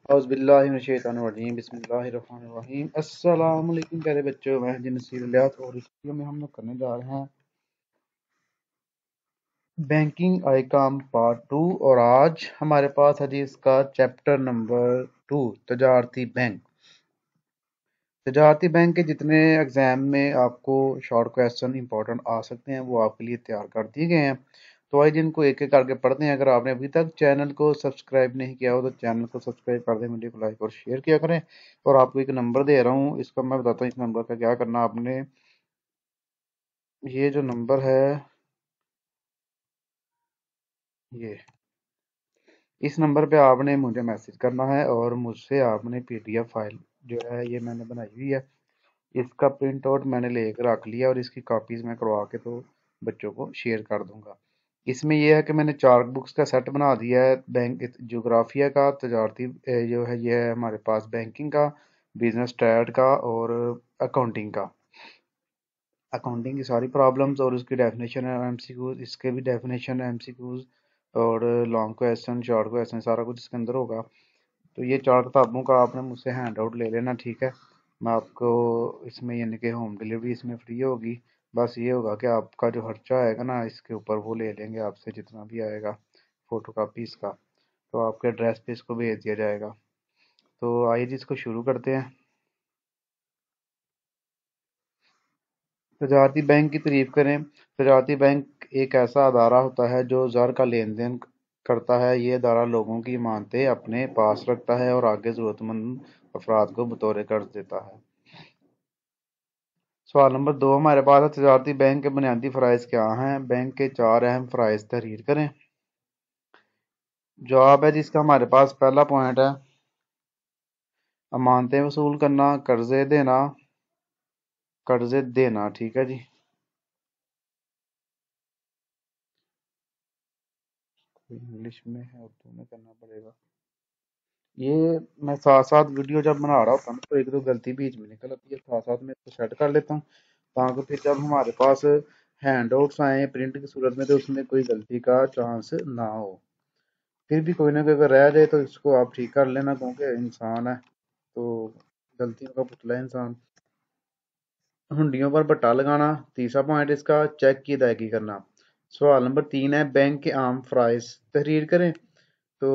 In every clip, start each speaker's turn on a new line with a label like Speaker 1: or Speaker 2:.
Speaker 1: اعوذ باللہ من الشیطان الرجیم، بسم اللہ الرحمن الرحیم۔ السلام علیکم پیارے بچوں، میں جن نصیحت اور اس ویڈیو میں ہم لوگ کرنے جا رہے ہیں بینکنگ آئیکام پارٹ 2، اور آج ہمارے پاس حدیث کا چیپٹر نمبر 2 تجارتی بینک۔ تجارتی بینک کے جتنے ایگزام میں آپ کو شارٹ کویسچن امپورٹنٹ آ سکتے ہیں وہ آپ کے لیے تیار کر دیے گئے ہیں، تو آئیے جن کو ایک ایک کر کے پڑھتے ہیں۔ اگر آپ نے ابھی تک چینل کو سبسکرائب نہیں کیا ہو تو چینل کو سبسکرائب کر دیں، ویڈیو کو لائک اور شیئر کیا کریں، اور آپ کو ایک نمبر دے رہا ہوں، اس کا میں بتاتا ہوں اس نمبر کا کیا کرنا آپ نے۔ یہ جو نمبر ہے یہ اس نمبر پہ آپ نے مجھے میسج کرنا ہے، اور مجھ سے آپ نے پی ڈی ایف فائل جو ہے یہ میں نے بنائی ہوئی ہے، اس کا پرنٹ آؤٹ میں نے لے کر رکھ لیا، اور اس کی کاپیز میں کروا کے تو بچوں کو شیئر کر دوں گا۔ اس میں یہ ہے کہ میں نے 4 بکس کا سیٹ بنا دیا ہے، بینک جغرافیہ کا، تجارتی جو ہے یہ ہے ہمارے پاس بینکنگ کا، بزنس اسٹیٹ کا، اور اکاؤنٹنگ کا۔ اکاؤنٹنگ کی ساری پرابلمز اور اس کی ڈیفینیشن ہے، ایم سی کیوز، اس کے بھی ڈیفینیشن ہے، ایم سی کیوز اور لانگ کویسچن، شارٹ کویسچن، سارا کچھ اس کے اندر ہوگا۔ تو یہ 4 کتابوں کا آپ نے مجھ سے ہینڈ آؤٹ لے لینا، ٹھیک ہے؟ میں آپ کو اس میں یعنی کہ ہوم ڈلیوری اس میں فری ہوگی، بس یہ ہوگا کہ آپ کا جو خرچہ آئے گا نا اس کے اوپر وہ لے لیں گے آپ سے، جتنا بھی آئے گا فوٹو کاپی اس کا، تو آپ کے ایڈریس پہ اس کو بھیج دیا جائے گا۔ تو آئیے جی اس کو شروع کرتے ہیں۔ تجارتی بینک کی تعریف کریں۔ تجارتی بینک ایک ایسا ادارہ ہوتا ہے جو زر کا لین دین کرتا ہے۔ یہ ادارہ لوگوں کی امانتیں اپنے پاس رکھتا ہے اور آگے ضرورت مند افراد کو بطور قرض دیتا ہے۔ سوال نمبر 2 ہمارے پاس ہے، تجارتی بینک کے بنیادی فرائض کیا ہیں؟ بینک کے 4 اہم فرائض تحریر کریں۔ جواب ہے جس کا ہمارے پاس پہلا پوائنٹ ہے امانتیں وصول کرنا، قرضے دینا، ٹھیک ہے جی۔ انگلش میں ہے، اردو میں کرنا پڑے گا۔ یہ میں ساتھ ساتھ ویڈیو جب بنا رہا ہوتا ہوں تو ایک دو غلطی بیچ میں نکل آتی ہے، ساتھ ساتھ میں اس کو سیٹ کر لیتا ہوں تاکہ پھر جب ہمارے پاس ہینڈ آؤٹس آئیں پرنٹ کی صورت میں تو اس میں کوئی غلطی کا چانس نہ ہو۔ پھر بھی کوئی نہ کوئی اگر رہ جائے تو اس کو آپ ٹھیک کر لینا، کیونکہ انسان ہے تو غلطیوں کا پتلا ہے انسان۔ ہنڈیوں پر بٹا لگانا، تیسرا پوائنٹ اس کا چیک کی ادائیگی کرنا۔ سوال نمبر 3 ہے بینک کے عام فرائض تحریر کریں۔ تو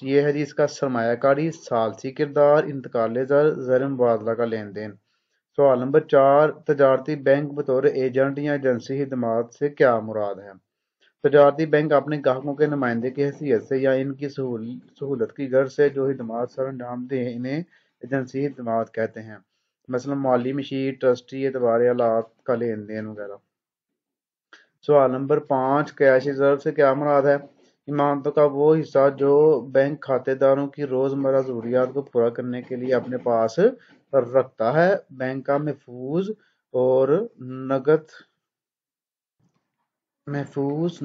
Speaker 1: یہ ہے جی اس کا سرمایہ کاری، ثالثی کردار، انتقال زر مبادلہ کا لین دین۔ سوال نمبر 4 تجارتی بینک بطور ایجنٹ یا ایجنسی خدمات سے کیا مراد ہے؟ تجارتی بینک اپنے گاہکوں کے نمائندے کی حیثیت سے یا ان کی سہولت کی غرض سے جو خدمات سر انجام دیں انہیں ایجنسی خدمات کہتے ہیں، مثلا مالی مشیر، ٹرسٹی، اعتبار آلات کا لین دین وغیرہ۔ سوال نمبر 5 کیش ریزرو سے کیا مراد ہے؟ امانتوں کا وہ حصہ جو بینک کھاتے داروں کی روزمرہ ضروریات کو پورا کرنے کے لیے اپنے پاس رکھتا ہے۔ بینک کا محفوظ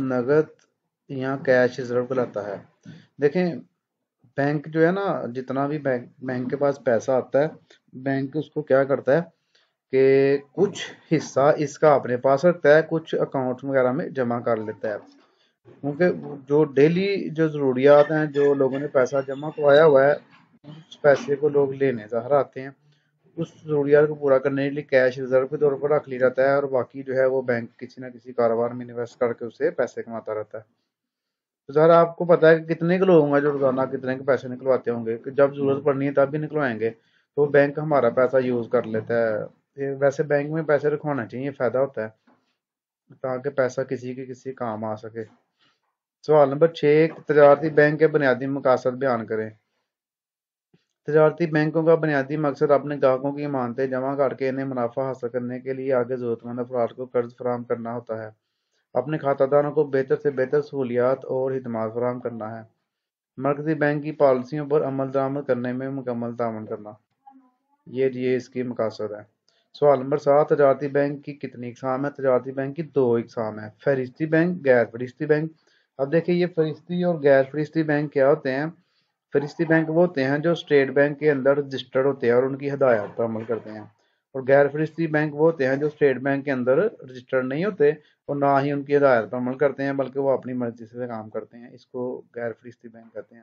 Speaker 1: نقد یا کیش ریزرو کہلاتا ہے۔ دیکھیں بینک جو ہے نا، جتنا بھی بینک کے پاس پیسہ آتا ہے، بینک اس کو کیا کرتا ہے کہ کچھ حصہ اس کا اپنے پاس رکھتا ہے، کچھ اکاؤنٹ وغیرہ میں جمع کر لیتا ہے، کیونکہ جو ڈیلی جو ضروریات ہیں، جو لوگوں نے پیسہ جمع کروایا ہوا ہے اس پیسے کو لوگ لینے ظاہر آتے ہیں، اس ضروریات کو پورا کرنے کے لیے کیش ریزرو کے طور پر رکھ لیا جاتا ہے، اور باقی جو ہے وہ بینک کسی نہ کسی کاروبار میں انویسٹ کر کے اسے پیسے کماتا رہتا ہے۔ تو ظاہر آپ کو پتا ہے کہ کتنے کے لوگ ہوں گے جو روزانہ کتنے کے پیسے نکلواتے ہوں گے، کہ جب ضرورت پڑنی ہے تب بھی نکلوائیں گے، تو بینک ہمارا پیسہ یوز کر لیتا ہے۔ ویسے بینک میں پیسے رکھوانا چاہیے، فائدہ ہوتا ہے تاکہ پیسہ کسی کے کسی کام آ سکے۔ سوال نمبر 6 تجارتی بینک کے بنیادی مقاصد بیان کریں۔ تجارتی بینکوں کا بنیادی مقصد اپنے گاہکوں کی امانتیں جمع کر کے انہیں منافع حاصل کرنے کے لیے آگے ضرورت مند افراد کو قرض فراہم کرنا ہوتا ہے، اپنے کھاتہ داروں کو بہتر سے بہتر سہولیات اور خدمات فراہم کرنا ہے، مرکزی بینک کی پالیسیوں پر عمل درآمد کرنے میں مکمل تعاون کرنا۔ یہ اس کی مقاصد ہے۔ سوال نمبر 7 تجارتی بینک کی کتنی اقسام ہے؟ تجارتی بینک کی 2 اقسام ہیں، فہرستی بینک، غیر فہرستی بینک۔ اب دیکھیں یہ فہرستی اور غیر فہرستی بینک کیا ہوتے ہیں؟ فہرستی بینک وہ ہوتے ہیں جو اسٹیٹ بینک کے اندر رجسٹرڈ ہوتے ہیں اور ان کی ہدایات پر عمل کرتے ہیں، اور غیر فہرستی بینک وہ ہوتے ہیں جو اسٹیٹ بینک کے اندر رجسٹرڈ نہیں ہوتے اور نہ ہی ان کی ہدایات پر عمل کرتے ہیں، بلکہ وہ اپنی مرضی سے کام کرتے ہیں، اس کو غیر فہرستی بینک کہتے ہیں۔